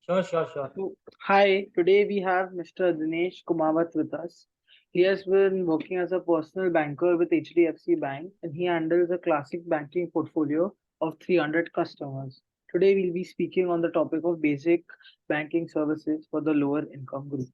Sure, sure, sure. So, hi, today we have Mr. Dinesh Kumawat with us. He has been working as a personal banker with HDFC Bank and he handles a classic banking portfolio of 300 customers. Today we'll be speaking on the topic of basic banking services for the lower income group.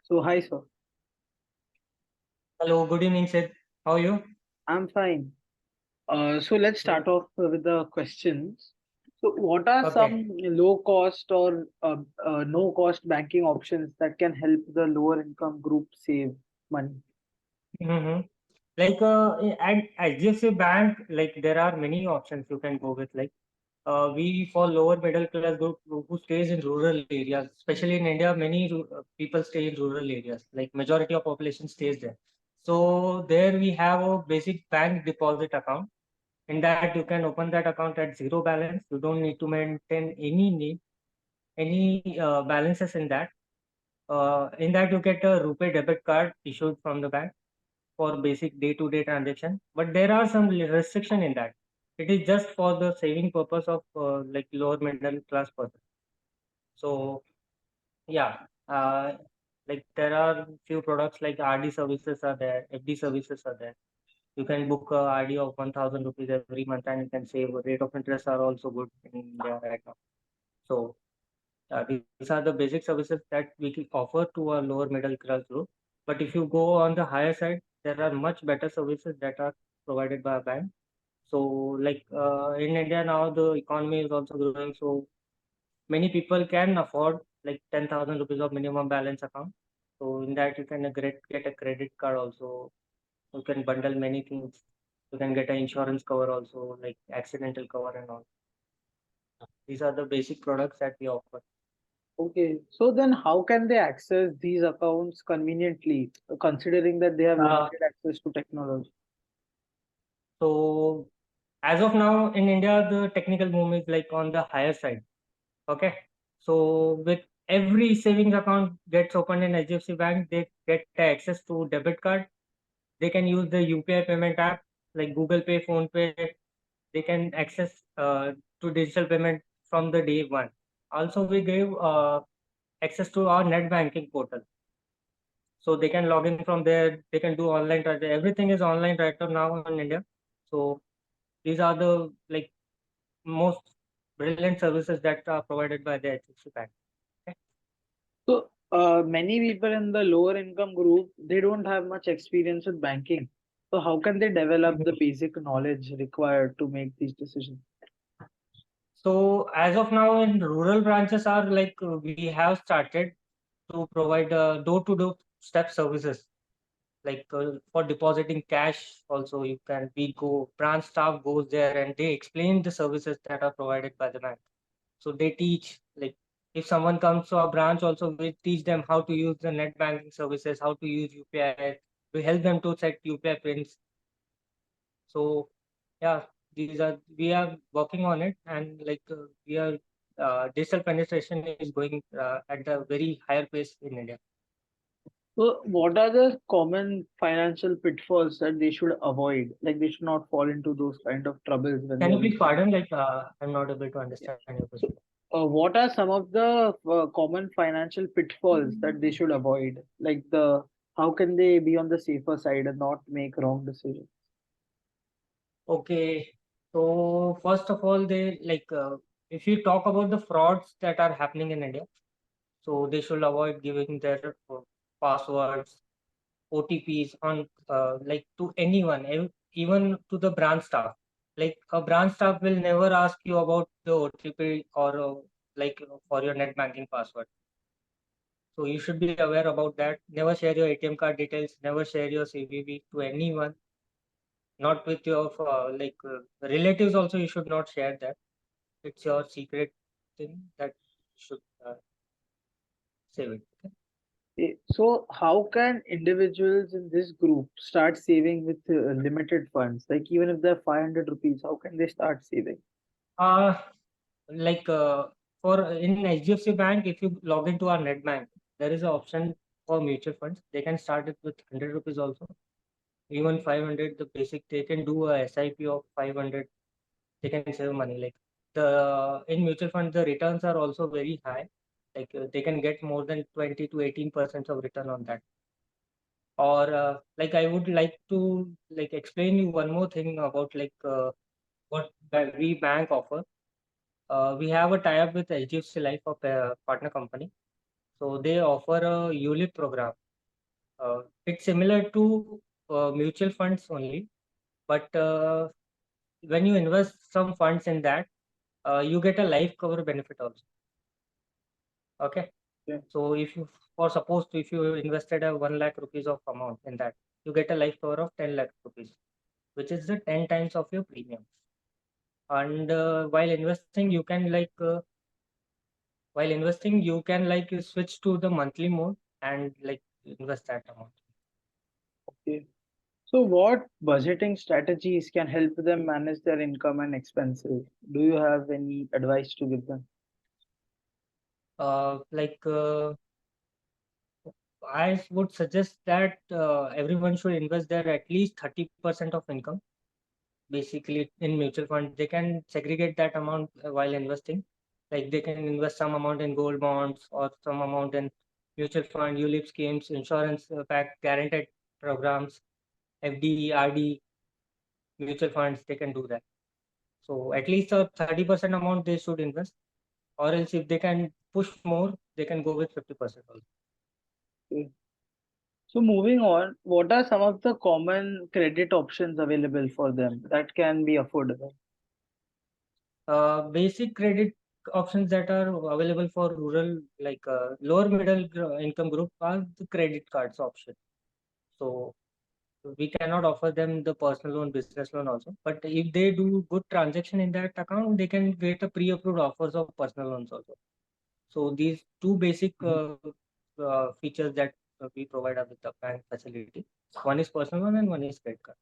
So, hi, sir. Hello, good evening, Sid. How are you? I'm fine. So let's Good. start off with the questions. So, what are Okay. some low cost or no cost banking options that can help the lower income group save money? Mm-hmm. At HDFC Bank, like there are many options you can go with. We for lower middle class group who stays in rural areas, especially in India, many people stay in rural areas. Like majority of population stays there. So there we have a basic bank deposit account. In that you can open that account at zero balance. You don't need to maintain any balances in that. In that you get a RuPay debit card issued from the bank for basic day-to-day transaction. But there are some restriction in that. It is just for the saving purpose of like lower middle class person. So yeah, like there are few products like RD services are there, FD services are there. You can book a RD of 1,000 rupees every month and you can save. Rate of interest are also good in India right now. So these are the basic services that we can offer to a lower middle class group. But if you go on the higher side, there are much better services that are provided by a bank. So, in India now, the economy is also growing. So many people can afford like 10,000 rupees of minimum balance account. So in that you can get a credit card also. You can bundle many things. You can get an insurance cover also, like accidental cover and all. These are the basic products that we offer. Okay, so then how can they access these accounts conveniently, considering that they have Uh, limited access to technology? so as of now in India, the technical boom is like on the higher side. Okay. So with every savings account gets opened in HDFC Bank, they get access to debit card. They can use the UPI payment app like Google Pay, Phone Pay. They can access to digital payment from the day one. Also, we gave access to our net banking portal. So they can log in from there. They can do online transaction. Everything is online right now in India. So these are the like most brilliant services that are provided by the HDFC Bank. Okay. So, many people in the lower income group, they don't have much experience with banking. So, how can they develop the basic knowledge required to make these decisions? So as of now, in rural branches are we have started to provide door-to-door step services for depositing cash. Also, you can we go branch staff goes there and they explain the services that are provided by the bank. So they teach like if someone comes to our branch, also we teach them how to use the net banking services, how to use UPI. We help them to set UPI pins. So yeah, these are we are working on it, and we are digital penetration is going at a very higher pace in India. So, what are the common financial pitfalls that they should avoid? Like, they should not fall into those kind of troubles when Can they you are please looking. pardon? I'm not able to Yeah. understand your So, question. what are some of the common financial pitfalls that they should avoid? Like, how can they be on the safer side and not make wrong decisions? Okay, so first of all, if you talk about the frauds that are happening in India, so they should avoid giving their passwords, OTPs on to anyone, even to the branch staff. Like a branch staff will never ask you about the OTP or for your net banking password. So you should be aware about that. Never share your ATM card details. Never share your CVV to anyone. Not with your relatives. Also, you should not share that. It's your secret thing that you should save it. Okay? So, how can individuals in this group start saving with limited funds? Like, even if they're 500 rupees, how can they start saving? Uh, like for in HDFC Bank, if you log into our net bank, there is an option for mutual funds. They can start it with 100 rupees also, even 500. The basic they can do a SIP of 500. They can save money. Like the in mutual funds the returns are also very high. Like they can get more than 20 to 18% of return on that. Or like I would like to like explain you one more thing about like what we bank offer. We have a tie-up with HDFC Life, of a partner company. So they offer a ULIP program. It's similar to mutual funds only, but when you invest some funds in that, you get a life cover benefit also. Okay. Yeah. So if you, for suppose if you invested a 1 lakh rupees of amount in that, you get a life cover of 10 lakh rupees, which is the 10 times of your premium. And while investing, you can switch to the monthly mode and like invest that amount. Okay. So, what budgeting strategies can help them manage their income and expenses? Do you have any advice to give them? Like I would suggest that everyone should invest their at least 30% of income. Basically, in mutual fund, they can segregate that amount while investing. Like they can invest some amount in gold bonds or some amount in mutual fund, ULIP schemes, insurance backed guaranteed programs, FD, RD, mutual funds. They can do that. So at least a 30% amount they should invest, or else if they can push more, they can go with 50% also. Okay. So, moving on, what are some of the common credit options available for them that can be affordable? Basic credit options that are available for rural, like lower middle income group, are the credit cards option. So we cannot offer them the personal loan, business loan also. But if they do good transaction in that account, they can get a pre-approved offers of personal loans also. So these two basic features that we provide with the bank facility. One is personal loan and one is credit card.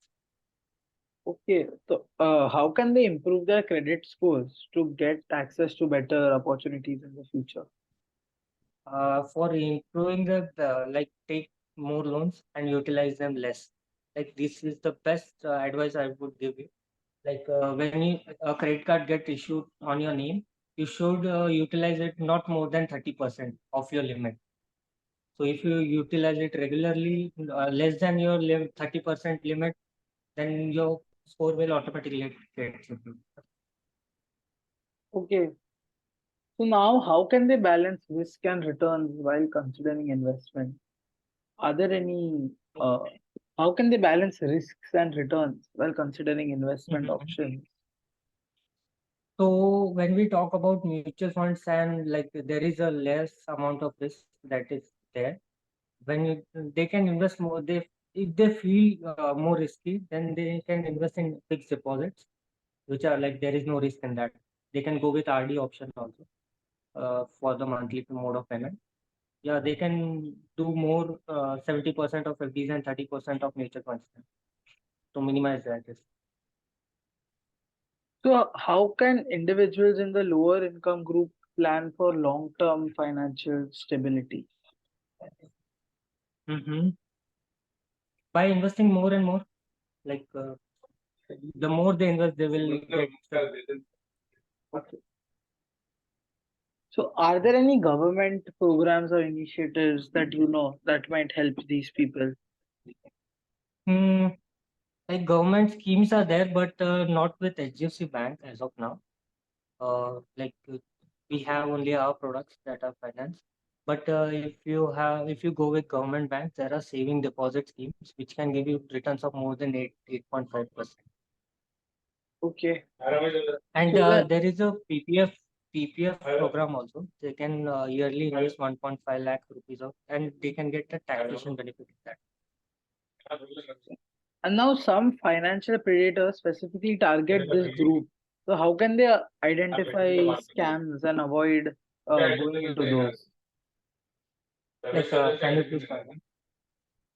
Okay, so how can they improve their credit scores to get access to better opportunities in the future? For improving like take more loans and utilize them less. Like this is the best advice I would give you. Like when a credit card get issued on your name, you should utilize it not more than 30% of your limit. So if you utilize it regularly, less than your 30% limit, then your score will automatically get improved. Okay, so now how can they balance risk and returns while considering investment? Are there any, how can they balance risks and returns while considering investment Mhm. options? So when we talk about mutual funds and like there is a less amount of risk that is there. When they can invest more, they if they feel more risky, then they can invest in fixed deposits, which are like there is no risk in that. They can go with RD option also for the monthly mode of payment. Yeah, they can do more 70% of FDs and 30% of mutual funds to minimize that risk. So how can individuals in the lower income group plan for long-term financial stability? Mm-hmm. By investing more and more, like the more they invest, they will get. Okay. So are there any government programs or initiatives that you know that might help these people? Hmm. Like government schemes are there, but not with HDFC Bank as of now. We have only our products that are financed. But if you go with government banks, there are saving deposit schemes which can give you returns of more than 8.5%. Okay. And So when there is a PPF program also. They can yearly invest 1.5 lakh rupees of, and they can get a taxation benefit of that. and now some financial predators specifically target this group. So how can they identify scams and avoid going into those? Like, can you please comment?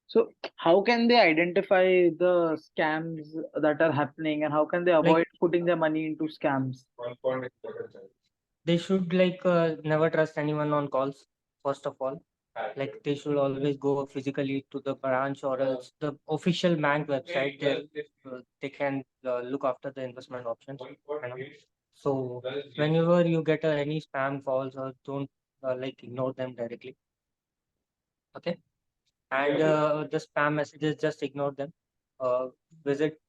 So how can they identify the scams that are happening and how can they Like avoid putting their money into scams? they should like never trust anyone on calls, first of all. Like they should always go physically to the branch or else the official bank website. There they can look after the investment options, you know. So whenever you get any spam calls, or don't like ignore them directly. Okay, and the spam messages, just ignore them. Visit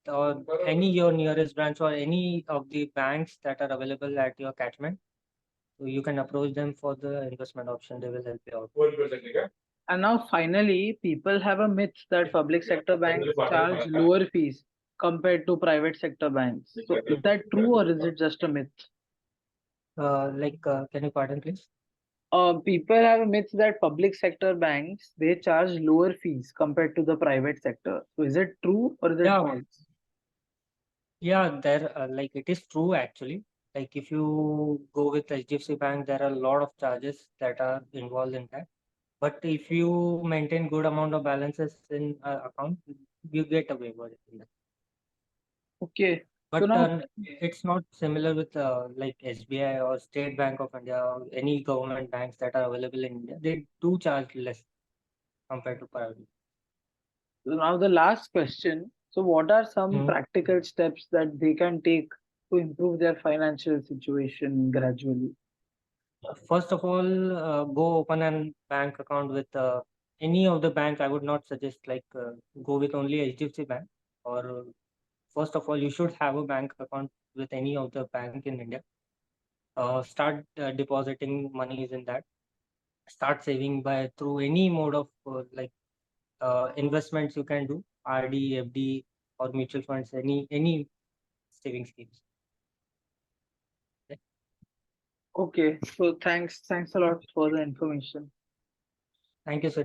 any your nearest branch or any of the banks that are available at your catchment. So you can approach them for the investment option. They will help you out. And now finally, people have a myth that public sector banks charge lower fees compared to private sector banks. So is that true or is it just a myth? Can you pardon, please? People have a myth that public sector banks they charge lower fees compared to the private sector. So is it true or is it Yeah, false? yeah, there like it is true actually. Like if you go with HDFC Bank, there are a lot of charges that are involved in that. But if you maintain good amount of balances in account, you get a waiver in that. Okay. So But now it's not similar with like SBI or State Bank of India or any government banks that are available in India. They do charge less compared to private. now the last question. So what are some Mhm. practical steps that they can take to improve their financial situation gradually? First of all, go open an bank account with any of the bank. I would not suggest like go with only HDFC Bank. Or first of all, you should have a bank account with any of the bank in India. Start depositing monies in that. Start saving by through any mode of investments you can do, RD, FD, or mutual funds, any saving schemes. Okay. Okay. So thanks a lot for the information. Thank you, sir.